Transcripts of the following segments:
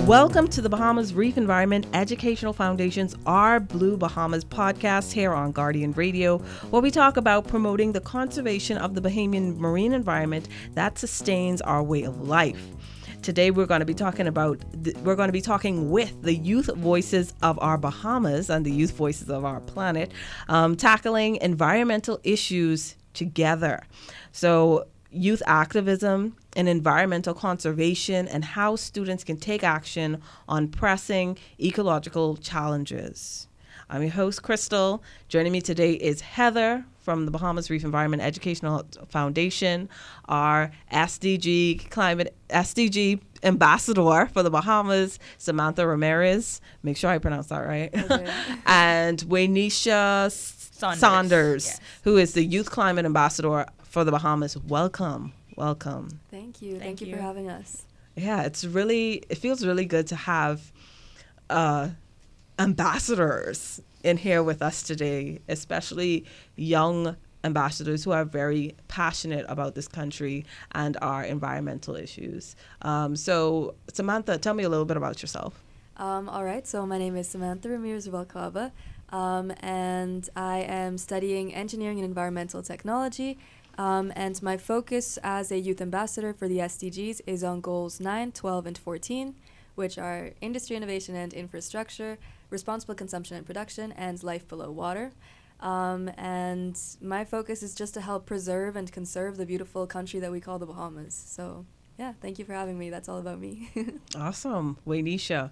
Welcome to the Bahamas Reef Environment Educational Foundation's Our Blue Bahamas podcast here on Guardian Radio, where we talk about promoting the conservation of the Bahamian marine environment that sustains our way of life. Today we're going to be talking with the youth voices of our Bahamas and the youth voices of our planet, tackling environmental issues together. So youth activism and environmental conservation and how students can take action on pressing ecological challenges. I'm your host, Crystal. Joining me today is Heather from the Bahamas Reef Environment Educational Foundation, our SDG ambassador for the Bahamas, Samantha Ramirez. Make sure I pronounce that right. Okay. And Waynisha Saunders, yes, who is the Youth Climate Ambassador for the Bahamas. Welcome. Thank you for having us. Yeah, it feels really good to have ambassadors in here with us today, especially young ambassadors who are very passionate about this country and our environmental issues. So Samantha, tell me a little bit about yourself. All right, so my name is Samantha Ramirez Rubalcaba, and I am studying engineering and environmental technology. And my focus as a youth ambassador for the SDGs is on goals 9, 12, and 14, which are industry, innovation, and infrastructure, responsible consumption and production, and life below water. And my focus is just to help preserve and conserve the beautiful country that we call the Bahamas. So, yeah, thank you for having me. That's all about me. Awesome. Waynisha.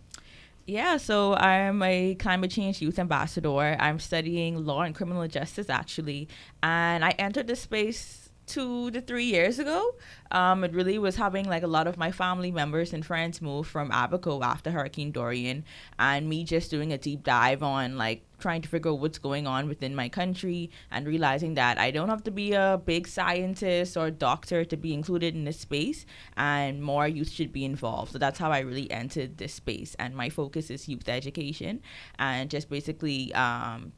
Yeah, so I'm a climate change youth ambassador. I'm studying law and criminal justice, actually, and I entered this space 2 to 3 years ago. It really was having like a lot of my family members and friends move from Abaco after Hurricane Dorian, and me just doing a deep dive on like trying to figure out what's going on within my country and realizing that I don't have to be a big scientist or doctor to be included in this space, and more youth should be involved. So that's how I really entered this space, and my focus is youth education and just basically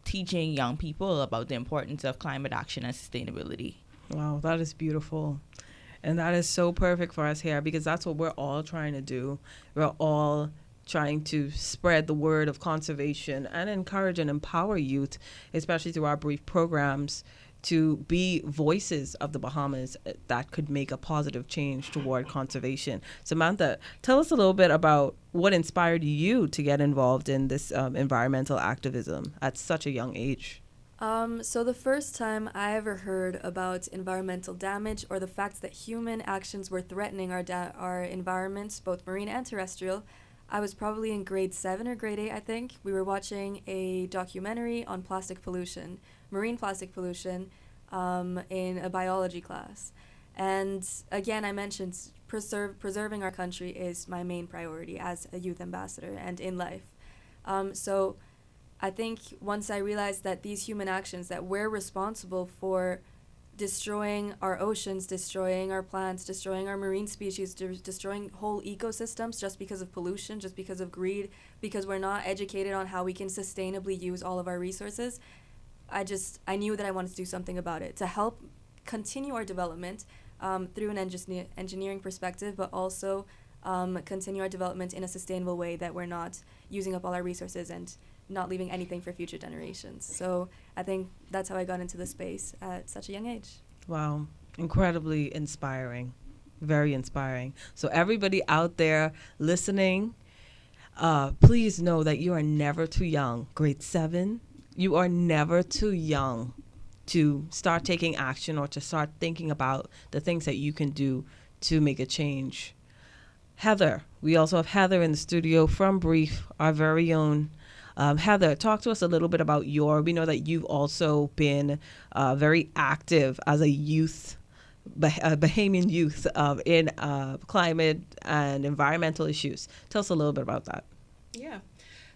teaching young people about the importance of climate action and sustainability. Wow, that is beautiful. And that is so perfect for us here because that's what we're all trying to do. We're all trying to spread the word of conservation and encourage and empower youth, especially through our brief programs, to be voices of the Bahamas that could make a positive change toward conservation. Samantha, tell us a little bit about what inspired you to get involved in this environmental activism at such a young age. So the first time I ever heard about environmental damage or the fact that human actions were threatening our environments, both marine and terrestrial, I was probably in grade 7 or grade 8, I think. We were watching a documentary on plastic pollution, marine plastic pollution, in a biology class. And again, I mentioned preserving our country is my main priority as a youth ambassador and in life. So I think once I realized that these human actions, that we're responsible for destroying our oceans, destroying our plants, destroying our marine species, destroying whole ecosystems just because of pollution, just because of greed, because we're not educated on how we can sustainably use all of our resources, I knew that I wanted to do something about it to help continue our development through an engineering perspective, but also continue our development in a sustainable way that we're not using up all our resources and not leaving anything for future generations. So I think that's how I got into the space at such a young age. Wow, incredibly inspiring, very inspiring. So everybody out there listening, please know that you are never too young. Grade 7, you are never too young to start taking action or to start thinking about the things that you can do to make a change. Heather, we also have Heather in the studio from Brief, our very own. Heather, talk to us a little bit about we know that you've also been very active as a youth, Bahamian youth in climate and environmental issues. Tell us a little bit about that. Yeah.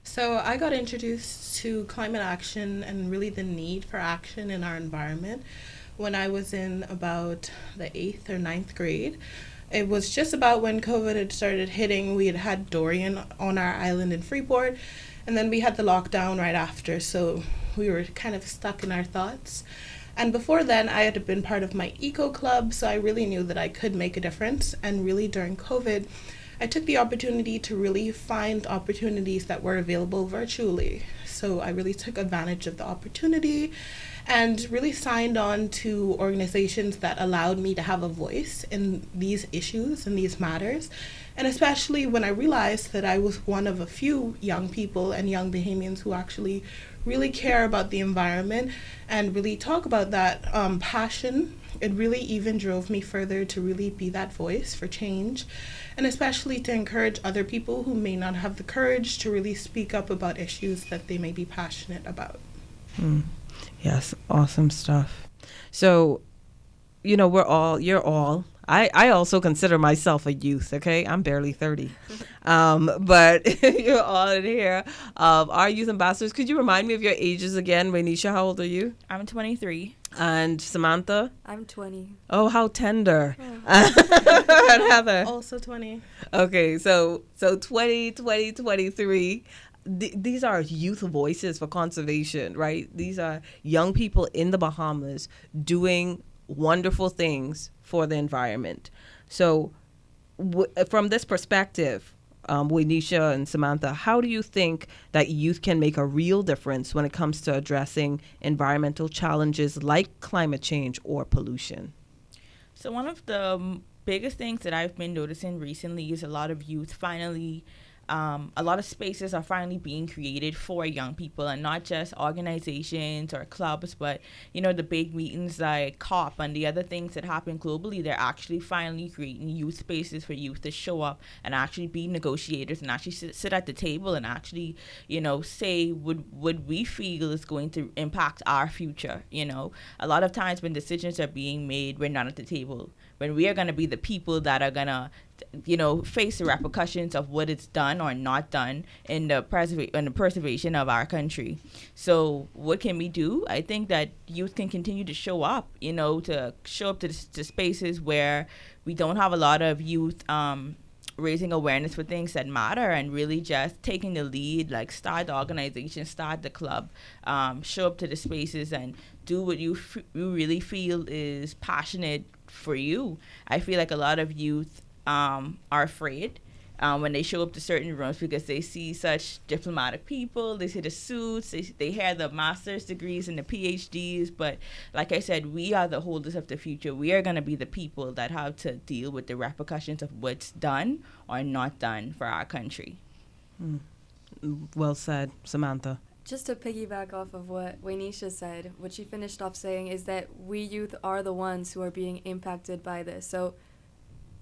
So I got introduced to climate action and really the need for action in our environment when I was in about the 8th or 9th grade. It was just about when COVID had started hitting. We had Dorian on our island in Freeport, and then we had the lockdown right after, so we were kind of stuck in our thoughts. And before then, I had been part of my eco club, so I really knew that I could make a difference. And really during COVID, I took the opportunity to really find opportunities that were available virtually. So I really took advantage of the opportunity and really signed on to organizations that allowed me to have a voice in these issues and these matters. And especially when I realized that I was one of a few young people and young Bahamians who actually really care about the environment and really talk about that passion. It really even drove me further to really be that voice for change, and especially to encourage other people who may not have the courage to really speak up about issues that they may be passionate about. Yes, awesome stuff. So, you're all, I also consider myself a youth, okay? I'm barely 30. But you're all in here. Our youth ambassadors, could you remind me of your ages again? Renisha, how old are you? I'm 23. And Samantha? I'm 20. Oh, how tender. And Heather? Also 20. Okay, so 20, 20, 23. These are youth voices for conservation, right? These are young people in the Bahamas doing wonderful things for the environment. So from this perspective, Wenisha and Samantha, how do you think that youth can make a real difference when it comes to addressing environmental challenges like climate change or pollution? So one of the biggest things that I've been noticing recently is a lot of youth finally, a lot of spaces are finally being created for young people, and not just organizations or clubs, but the big meetings like COP and the other things that happen globally. They're actually finally creating youth spaces for youth to show up and actually be negotiators and actually sit at the table and actually say would we feel is going to impact our future. A lot of times when decisions are being made, we're not at the table, when we are going to be the people that are going to face the repercussions of what it's done or not done in the preservation of our country. So what can we do? I think that youth can continue to show up, to show up to spaces where we don't have a lot of youth raising awareness for things that matter, and really just taking the lead, like start the organization, start the club, show up to the spaces and do what you really feel is passionate for you. I feel like a lot of youth are afraid when they show up to certain rooms because they see such diplomatic people, they see the suits, they hear the master's degrees and the PhDs. But like I said, we are the holders of the future. We are going to be the people that have to deal with the repercussions of what's done or not done for our country. Well said, Samantha. Just to piggyback off of what Waynisha said, what she finished off saying is that we youth are the ones who are being impacted by this. So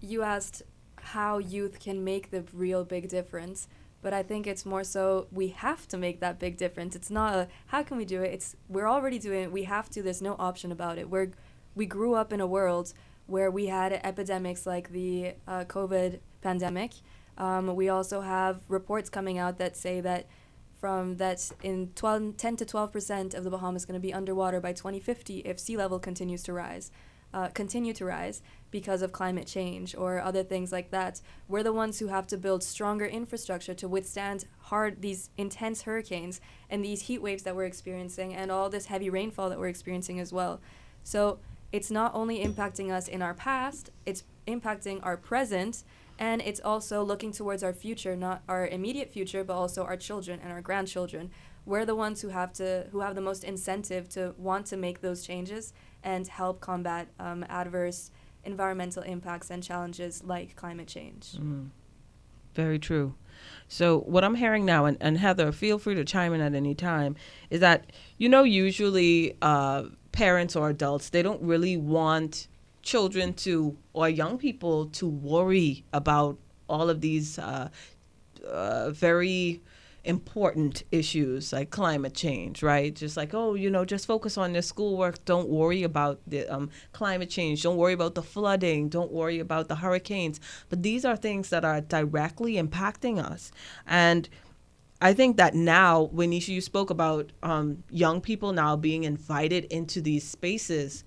you asked how youth can make the real big difference, but I think it's more so we have to make that big difference. It's not a how can we do it, it's we're already doing it, we have to, there's no option about it. We grew up in a world where we had epidemics like the COVID pandemic. We also have reports coming out that say that in 10 to 12% of the Bahamas is going to be underwater by 2050 if sea level continue to rise because of climate change or other things like that. We're the ones who have to build stronger infrastructure to withstand these intense hurricanes and these heat waves that we're experiencing and all this heavy rainfall that we're experiencing as well. So it's not only impacting us in our past, it's impacting our present, and it's also looking towards our future, not our immediate future, but also our children and our grandchildren. We're the ones who have the most incentive to want to make those changes and help combat adverse environmental impacts and challenges like climate change. Very true. So what I'm hearing now, and Heather, feel free to chime in at any time, is that, usually parents or adults, they don't really want children or young people to worry about all of these very important issues like climate change, right? Just like, just focus on your schoolwork. Don't worry about the climate change. Don't worry about the flooding. Don't worry about the hurricanes. But these are things that are directly impacting us. And I think that now, Wenisha, you spoke about young people now being invited into these spaces.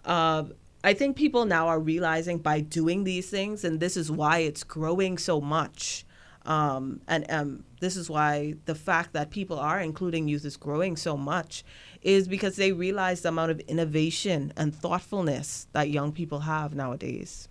I think people now are realizing by doing these things, and this is why it's growing so much. And this is why the fact that people are including youth is growing so much is because they realize the amount of innovation and thoughtfulness that young people have nowadays.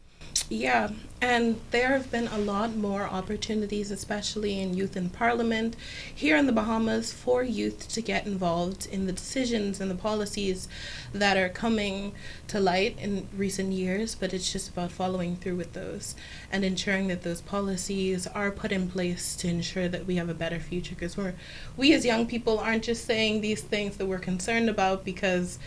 Yeah, and there have been a lot more opportunities, especially in youth in parliament here in the Bahamas, for youth to get involved in the decisions and the policies that are coming to light in recent years. But it's just about following through with those and ensuring that those policies are put in place to ensure that we have a better future. Because we as young people aren't just saying these things that we're concerned about because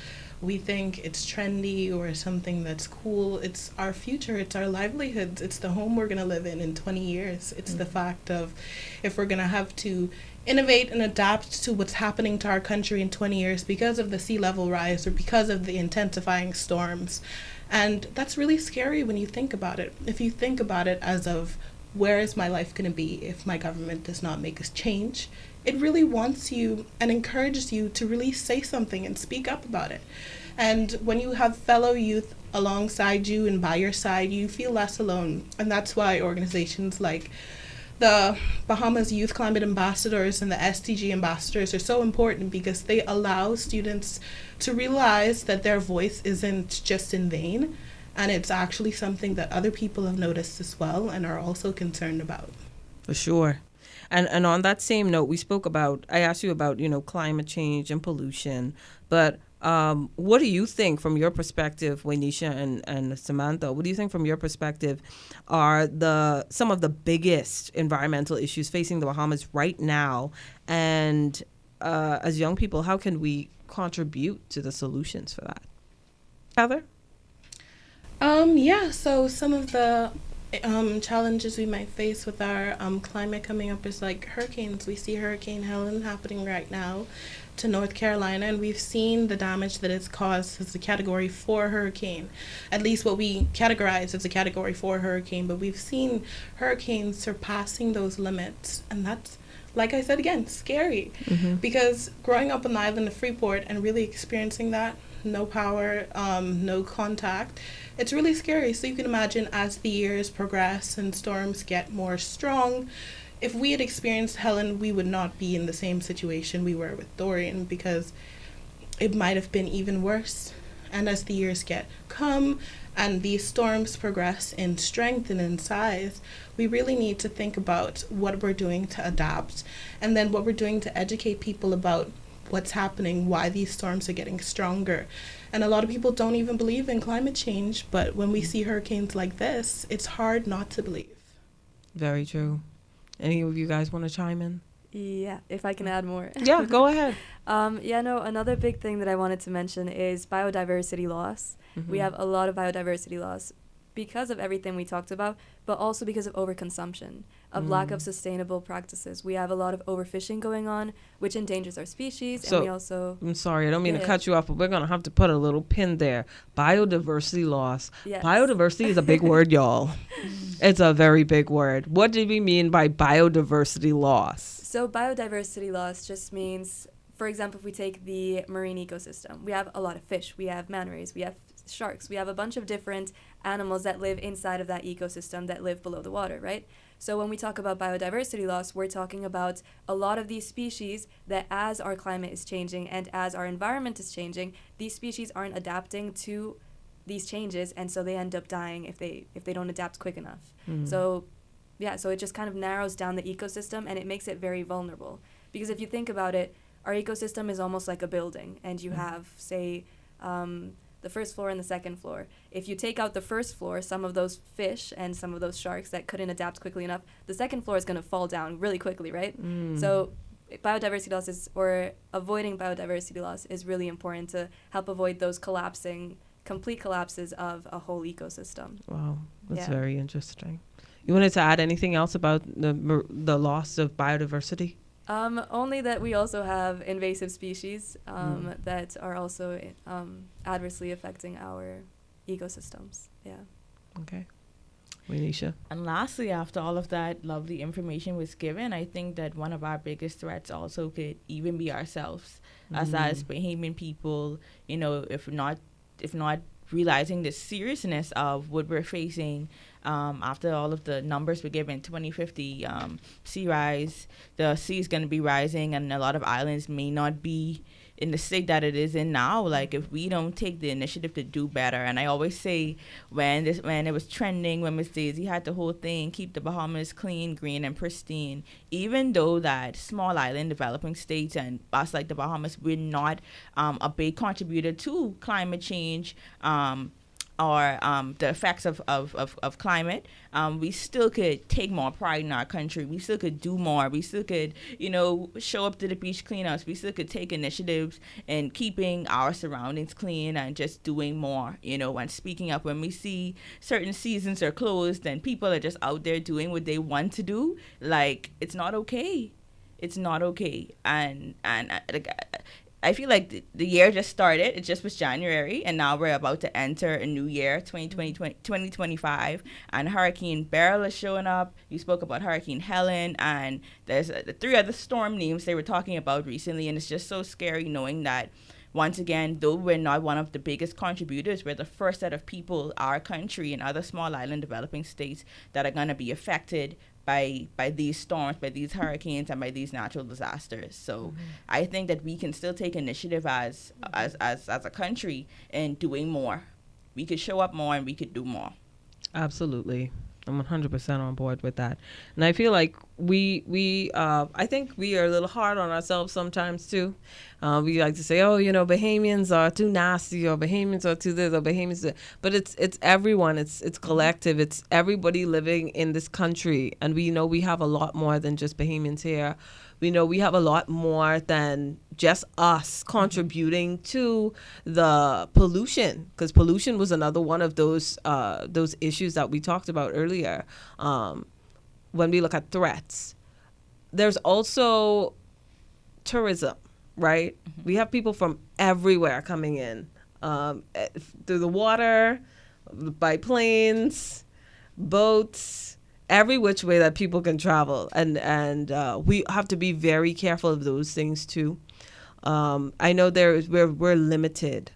we think it's trendy or something that's cool. It's our future, it's our livelihoods, it's the home we're going to live in 20 years. It's the fact of if we're going to have to innovate and adapt to what's happening to our country in 20 years because of the sea level rise or because of the intensifying storms. And that's really scary when you think about it. If you think about it as of where is my life going to be if my government does not make a change, it really wants you and encourages you to really say something and speak up about it. And when you have fellow youth alongside you and by your side, you feel less alone. And that's why organizations like the Bahamas Youth Climate Ambassadors and the SDG Ambassadors are so important, because they allow students to realize that their voice isn't just in vain, and it's actually something that other people have noticed as well and are also concerned about. For sure. And on that same note, I asked you about, climate change and pollution, but what do you think from your perspective, Waynisha and Samantha, what do you think from your perspective are some of the biggest environmental issues facing the Bahamas right now? And as young people, how can we contribute to the solutions for that? Heather? So some of the challenges we might face with our climate coming up is like hurricanes. We see Hurricane Helen happening right now to North Carolina, and we've seen the damage that it's caused as a Category 4 hurricane, at least what we categorize as a Category 4 hurricane, but we've seen hurricanes surpassing those limits, and that's, like I said again, scary. Because growing up on the island of Freeport and really experiencing that, no power, no contact, it's really scary. So you can imagine as the years progress and storms get more strong, if we had experienced Helen, we would not be in the same situation we were with Dorian, because it might have been even worse. And as the years come and these storms progress in strength and in size, we really need to think about what we're doing to adapt, and then what we're doing to educate people about what's happening, why these storms are getting stronger. And a lot of people don't even believe in climate change, but when we see hurricanes like this, it's hard not to believe. Very true. Any of you guys want to chime in? Yeah, if I can add more. Yeah, go ahead. Another big thing that I wanted to mention is biodiversity loss. We have a lot of biodiversity loss because of everything we talked about, but also because of overconsumption, of lack of sustainable practices. We have a lot of overfishing going on, which endangers our species, So, and we also... I'm sorry, I don't mean to cut you off, but we're going to have to put a little pin there. Biodiversity loss. Yes. Biodiversity is a big word, y'all. It's a very big word. What do we mean by biodiversity loss? So biodiversity loss just means, for example, if we take the marine ecosystem, we have a lot of fish, we have manta rays, we have sharks, we have a bunch of different animals that live inside of that ecosystem that live below the water, right? So when we talk about biodiversity loss, we're talking about a lot of these species that, as our climate is changing and as our environment is changing, these species aren't adapting to these changes, and so they end up dying if they don't adapt quick enough. So it just kind of narrows down the ecosystem, and it makes it very vulnerable. Because if you think about it, our ecosystem is almost like a building, and you have, say, the first floor and the second floor. If you take out the first floor, some of those fish and some of those sharks that couldn't adapt quickly enough, the second floor is going to fall down really quickly, right? So biodiversity loss or avoiding biodiversity loss is really important to help avoid those complete collapses of a whole ecosystem. Wow, that's very interesting. You wanted to add anything else about the loss of biodiversity? Only that we also have invasive species that are also adversely affecting our ecosystems. Yeah. Okay. Waynisha. And lastly, after all of that lovely information was given, I think that one of our biggest threats also could even be ourselves, as Bahamian people. If not realizing the seriousness of what we're facing after all of the numbers were given. 2050 sea rise, the sea is going to be rising, and a lot of islands may not be in the state that it is in now, like if we don't take the initiative to do better. And I always say when it was trending, when Miss Daisy had the whole thing, keep the Bahamas clean, green, and pristine, even though that small island developing states and us like the Bahamas, we're not a big contributor to climate change, or the effects of climate, we still could take more pride in our country. We still could do more. We still could, show up to the beach cleanups. We still could take initiatives in keeping our surroundings clean and just doing more, and speaking up when we see certain seasons are closed and people are just out there doing what they want to do. Like, it's not okay. It's not okay. And I feel like the year just started. It just was January, and now we're about to enter a new year, 2025, and Hurricane Beryl is showing up. You spoke about Hurricane Helen, and there's the 3 other storm names they were talking about recently, and it's just so scary knowing that, once again, though we're not one of the biggest contributors, we're the first set of people, our country and other small island developing states, that are going to be affected by these storms, by these hurricanes, and by these natural disasters. So I think that we can still take initiative as a country in doing more. We could show up more and we could do more. Absolutely. I'm 100% on board with that. And I feel like I think we are a little hard on ourselves sometimes too. We like to say, oh, Bahamians are too nasty, or Bahamians are too this, or Bahamians. But it's everyone. It's collective. It's everybody living in this country. And we know we have a lot more than just Bahamians here. We know we have a lot more than just us contributing to the pollution, because pollution was another one of those issues that we talked about earlier. When we look at threats, there's also tourism, right? We have people from everywhere coming in, through the water, by planes, boats, every which way that people can travel, and we have to be very careful of those things too. I know we're limited,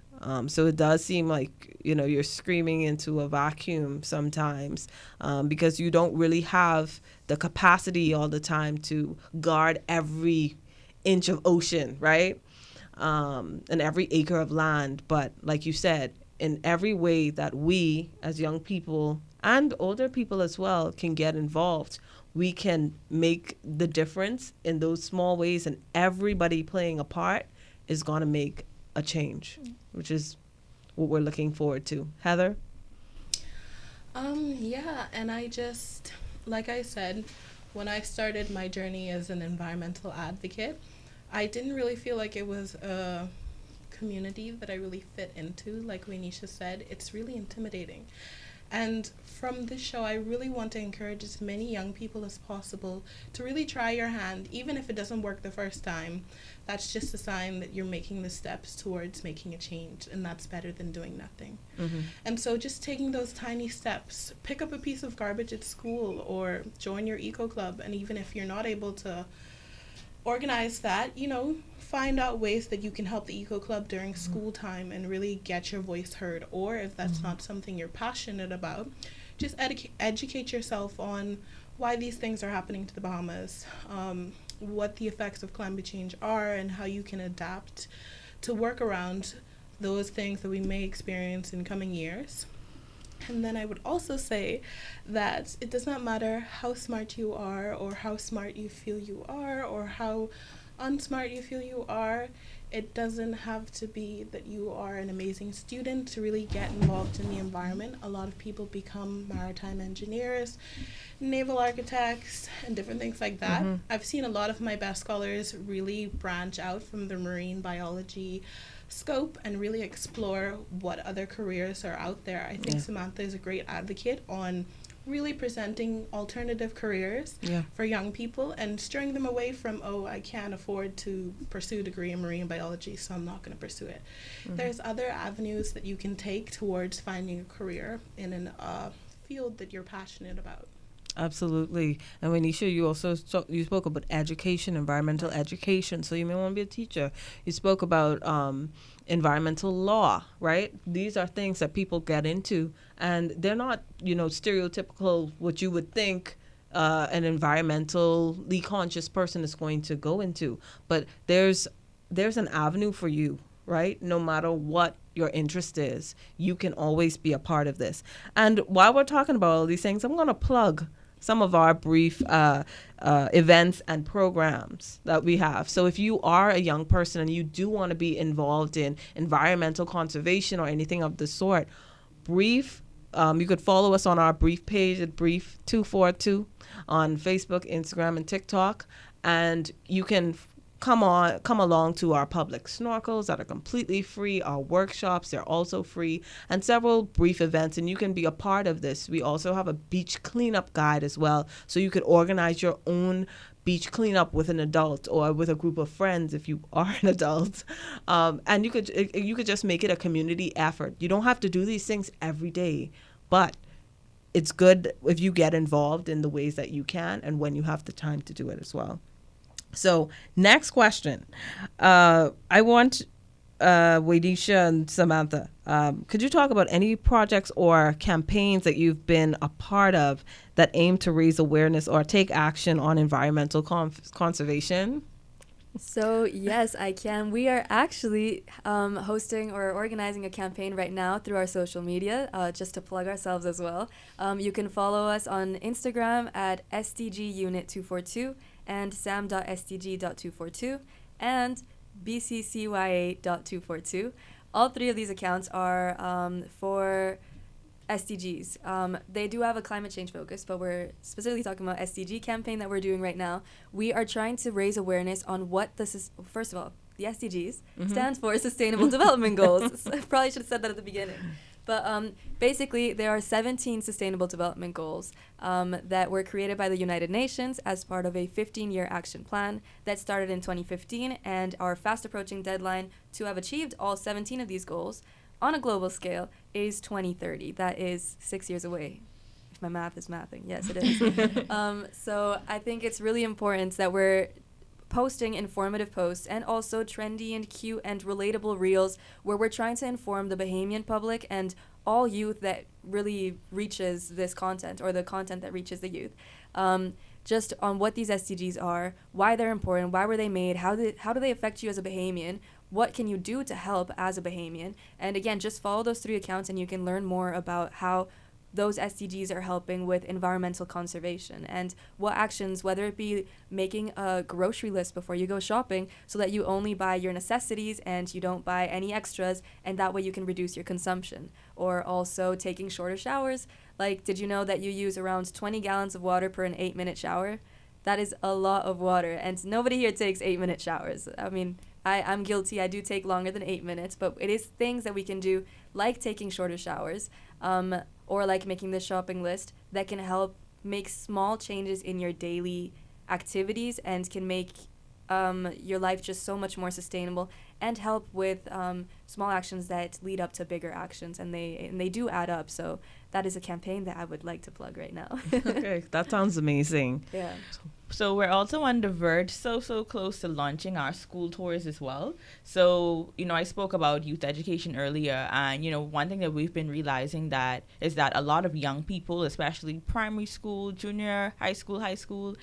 so it does seem like you're screaming into a vacuum sometimes, because you don't really have the capacity all the time to guard every inch of ocean, right? And every acre of land. But like you said, in every way that we as young people and older people as well can get involved, we can make the difference in those small ways, and everybody playing a part is going to make a change, which is what we're looking forward to. Heather? Yeah, and I just, like I said, when I started my journey as an environmental advocate, I didn't really feel like it was a community that I really fit into. Like Waynisha said, it's really intimidating. And from this show, I really want to encourage as many young people as possible to really try your hand, even if it doesn't work the first time. That's just a sign that you're making the steps towards making a change, and that's better than doing nothing. And so just taking those tiny steps, pick up a piece of garbage at school or join your eco club, and even if you're not able to organize that, find out ways that you can help the eco club during school time and really get your voice heard. Or if that's not something you're passionate about, just educate yourself on why these things are happening to the Bahamas, what the effects of climate change are, and how you can adapt to work around those things that we may experience in coming years. And then I would also say that it does not matter how smart you are, or how smart you feel you are, or how unsmart you feel you are. It doesn't have to be that you are an amazing student to really get involved in the environment. A lot of people become maritime engineers, naval architects, and different things like that. I've seen a lot of my best scholars really branch out from the marine biology scope and really explore what other careers are out there. I think Samantha is a great advocate on really presenting alternative careers for young people and steering them away from, I can't afford to pursue a degree in marine biology, so I'm not going to pursue it. There's other avenues that you can take towards finding a career in a field that you're passionate about. Absolutely. And Waynisha, you also you spoke about education, environmental education. So you may want to be a teacher. You spoke about environmental law, right? These are things that people get into, and they're not, stereotypical what you would think an environmentally conscious person is going to go into. But there's there's an avenue for you, right? No matter what your interest is, you can always be a part of this. And while we're talking about all these things, I'm going to plug some of our brief events and programs that we have. So if you are a young person and you do want to be involved in environmental conservation or anything of the sort, Brief, you could follow us on our Brief page at Brief242 on Facebook, Instagram, and TikTok. And you can come along to our public snorkels that are completely free, our workshops, they're also free, and several brief events, and you can be a part of this. We also have a beach cleanup guide as well, so you could organize your own beach cleanup with an adult or with a group of friends if you are an adult, and you could just make it a community effort. You don't have to do these things every day, but it's good if you get involved in the ways that you can and when you have the time to do it as well. So next question. I want Wadisha and Samantha, could you talk about any projects or campaigns that you've been a part of that aim to raise awareness or take action on environmental conservation? So yes, I can. We are actually hosting or organizing a campaign right now through our social media, just to plug ourselves as well. You can follow us on Instagram at SDG Unit 242 and sam.sdg.242 and bccya.242. All three of these accounts are for SDGs. They do have a climate change focus, but we're specifically talking about SDG campaign that we're doing right now. We are trying to raise awareness on what this is. First of all, the SDGs stands for Sustainable Development Goals. I probably should have said that at the beginning. But basically, there are 17 Sustainable Development Goals that were created by the United Nations as part of a 15-year action plan that started in 2015, and our fast-approaching deadline to have achieved all 17 of these goals on a global scale is 2030. That is 6 years away, if my math is mathing. Yes, it is. So I think it's really important that we're posting informative posts and also trendy and cute and relatable reels where we're trying to inform the Bahamian public and all youth that really reaches this content, or the content that reaches the youth, just on what these SDGs are, why they're important, why were they made, how do they affect you as a Bahamian, what can you do to help as a Bahamian. And again, just follow those 3 accounts and you can learn more about how those SDGs are helping with environmental conservation and what actions, whether it be making a grocery list before you go shopping so that you only buy your necessities and you don't buy any extras, and that way you can reduce your consumption. Or also taking shorter showers. Like, did you know that you use around 20 gallons of water per an 8-minute shower? That is a lot of water, and nobody here takes 8-minute showers. I mean, I'm guilty. I do take longer than 8 minutes, but it is things that we can do, like taking shorter showers, or like making the shopping list, that can help make small changes in your daily activities and can make your life just so much more sustainable and help with small actions that lead up to bigger actions, and they do add up. So that is a campaign that I would like to plug right now. Okay, that sounds amazing. Yeah. So we're also on the verge, so close to launching our school tours as well. So, I spoke about youth education earlier, and, one thing that we've been realizing is that a lot of young people, especially primary school, junior, high school,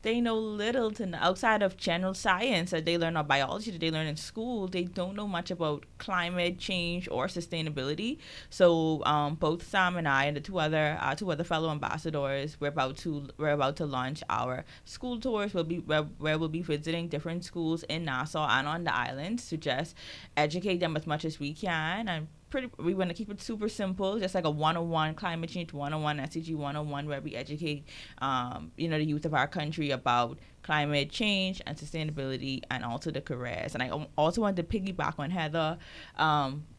they know little to outside of general science that they learn, or biology that they learn in school. They don't know much about climate change or sustainability. So both Sam and I and the two other fellow ambassadors, we're about to launch our school tours. Where we'll be visiting different schools in Nassau and on the islands to just educate them as much as we can. And we want to keep it super simple, just like a 101 climate change 101, SDG 101, where we educate the youth of our country about climate change and sustainability, and also the careers. And I also wanted to piggyback on Heather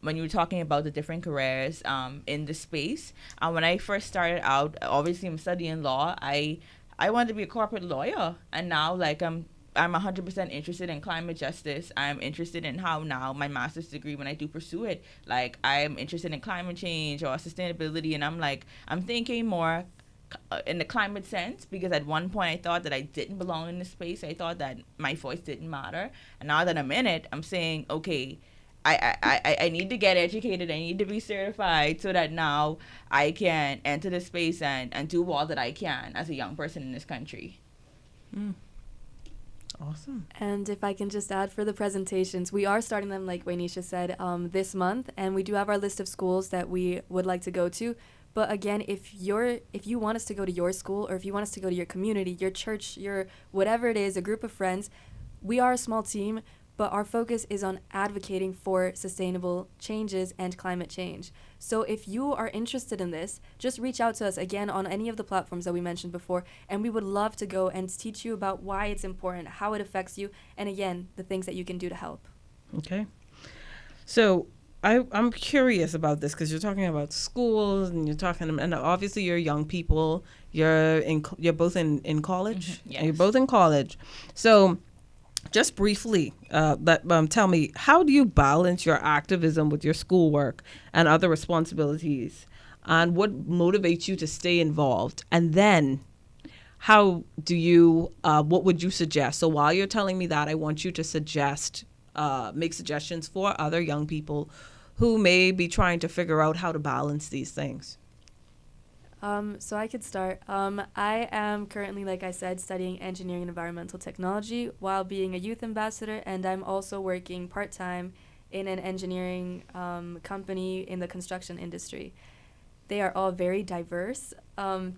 when you were talking about the different careers in the space. When I first started out, obviously I'm studying law. I wanted to be a corporate lawyer, and now I'm 100% interested in climate justice. I'm interested in how now my master's degree, when I do pursue it, I'm interested in climate change or sustainability. And I'm thinking more in the climate sense, because at one point I thought that I didn't belong in this space. I thought that my voice didn't matter. And now that I'm in it, I'm saying, okay, I need to get educated. I need to be certified so that now I can enter this space and do all that I can as a young person in this country. Awesome. Awesome. And if I can just add for the presentations, we are starting them, like Waynisha said, this month, and we do have our list of schools that we would like to go to. But again, if you want us to go to your school, or if you want us to go to your community, your church, your whatever it is, a group of friends, we are a small team, but our focus is on advocating for sustainable changes and climate change. So if you are interested in this, just reach out to us again on any of the platforms that we mentioned before, and we would love to go and teach you about why it's important, how it affects you, and again, the things that you can do to help. Okay. So I'm curious about this because you're talking about schools and and obviously you're young people. You're both in college. Mm-hmm. Yes. And you're both in college. So just briefly, tell me, how do you balance your activism with your schoolwork and other responsibilities? And what motivates you to stay involved? And then how do you, what would you suggest? So while you're telling me that, I want you to make suggestions for other young people who may be trying to figure out how to balance these things. So I could start. I am currently, like I said, studying engineering and environmental technology while being a youth ambassador, and I'm also working part-time in an engineering company in the construction industry. They are all very diverse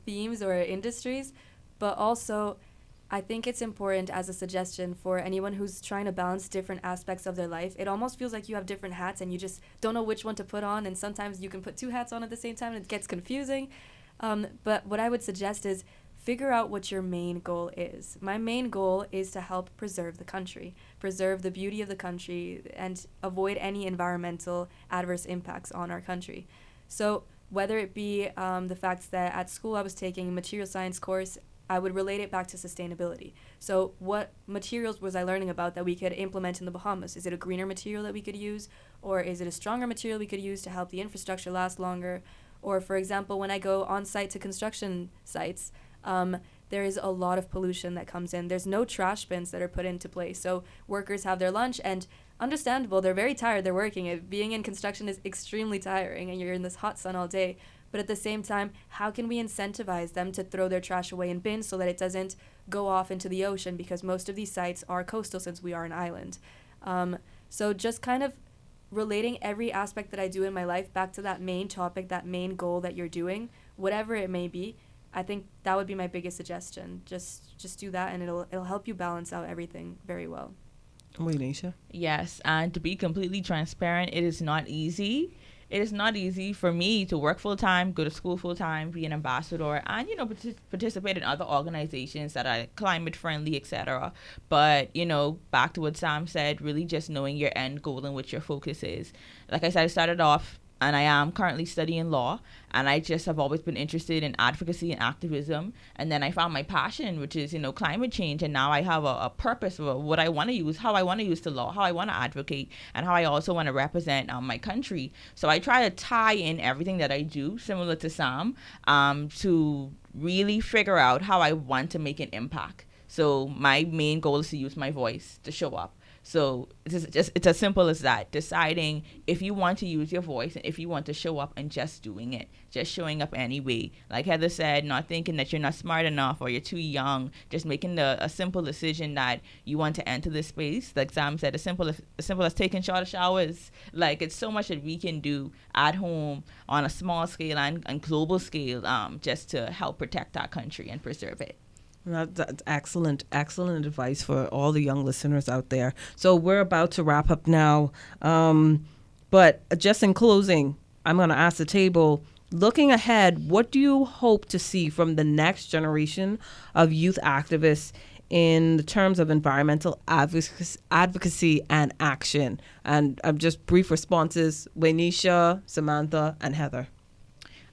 themes or industries, but also I think it's important as a suggestion for anyone who's trying to balance different aspects of their life. It almost feels like you have different hats and you just don't know which one to put on, and sometimes you can put two hats on at the same time and it gets confusing. But what I would suggest is figure out what your main goal is. My main goal is to help preserve the country, preserve the beauty of the country, and avoid any environmental adverse impacts on our country. So whether it be the fact that at school I was taking a material science course, I would relate it back to sustainability. So what materials was I learning about that we could implement in the Bahamas? Is it a greener material that we could use? Or is it a stronger material we could use to help the infrastructure last longer? Or, for example, when I go on site to construction sites, there is a lot of pollution that comes in. There's no trash bins that are put into place. So workers have their lunch, and understandable, they're very tired, they're working. Being in construction is extremely tiring, and you're in this hot sun all day. But at the same time, how can we incentivize them to throw their trash away in bins so that it doesn't go off into the ocean? Because most of these sites are coastal since we are an island. So just kind of relating every aspect that I do in my life back to that main topic, that main goal that you're doing, whatever it may be. I think that would be my biggest suggestion. Just do that, and it'll help you balance out everything very well. Wait, Nisha? Yes, and to be completely transparent, it is not easy. It is not easy for me to work full-time, go to school full-time, be an ambassador, and, participate in other organizations that are climate-friendly, etc. But, back to what Sam said, really just knowing your end goal and what your focus is. Like I said, I started off, and I am currently studying law, and I just have always been interested in advocacy and activism. And then I found my passion, which is, climate change. And now I have a purpose of what I want to use, how I want to use the law, how I want to advocate, and how I also want to represent my country. So I try to tie in everything that I do, similar to Sam, to really figure out how I want to make an impact. So my main goal is to use my voice to show up. So it's as simple as that, deciding if you want to use your voice and if you want to show up and just doing it, just showing up anyway. Like Heather said, not thinking that you're not smart enough or you're too young, just making a simple decision that you want to enter this space. Like Sam said, as simple as taking shorter showers. Like, it's so much that we can do at home on a small scale and global scale, just to help protect our country and preserve it. That's excellent advice for all the young listeners out there. So we're about to wrap up now. But just in closing, I'm going to ask the table, looking ahead, what do you hope to see from the next generation of youth activists in the terms of environmental advocacy and action? And just brief responses, Waynisha, Samantha, and Heather.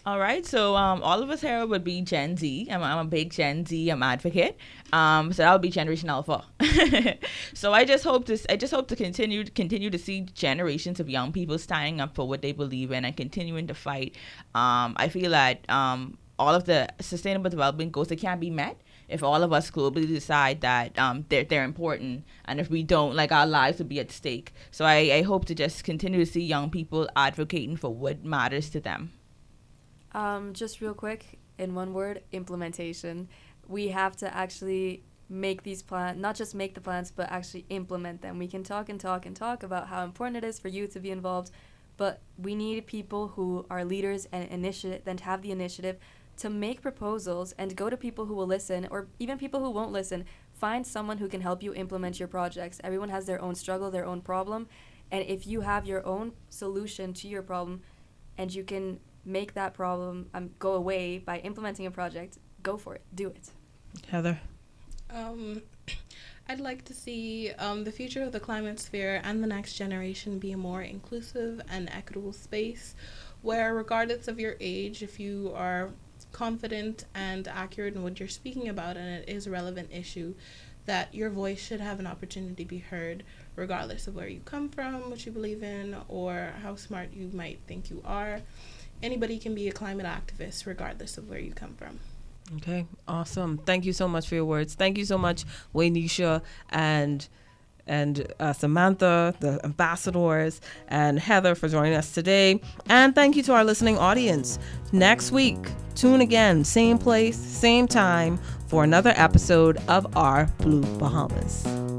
All right, so all of us here would be Gen Z. I'm a big Gen Z advocate. So that would be Generation Alpha. So I just hope to continue to see generations of young people standing up for what they believe in and continuing to fight. I feel that all of the sustainable development goals, they can't be met if all of us globally decide that they're important, and if we don't, like, our lives would be at stake. So I hope to just continue to see young people advocating for what matters to them. Just real quick, in one word, implementation. We have to actually make these plans, not just make the plans, but actually implement them. We can talk and talk and talk about how important it is for youth to be involved, but we need people who are leaders and then have the initiative to make proposals and go to people who will listen, or even people who won't listen. Find someone who can help you implement your projects. Everyone has their own struggle, their own problem, and if you have your own solution to your problem and you can make that problem go away by implementing a project, go for it. Do it. Heather? I'd like to see the future of the climate sphere and the next generation be a more inclusive and equitable space where, regardless of your age, if you are confident and accurate in what you're speaking about and it is a relevant issue, that your voice should have an opportunity to be heard, regardless of where you come from, what you believe in, or how smart you might think you are. Anybody can be a climate activist, regardless of where you come from. Okay, awesome. Thank you so much for your words. Thank you so much, Waynisha and Samantha, the ambassadors, and Heather for joining us today. And thank you to our listening audience. Next week, tune again, same place, same time, for another episode of Our Blue Bahamas.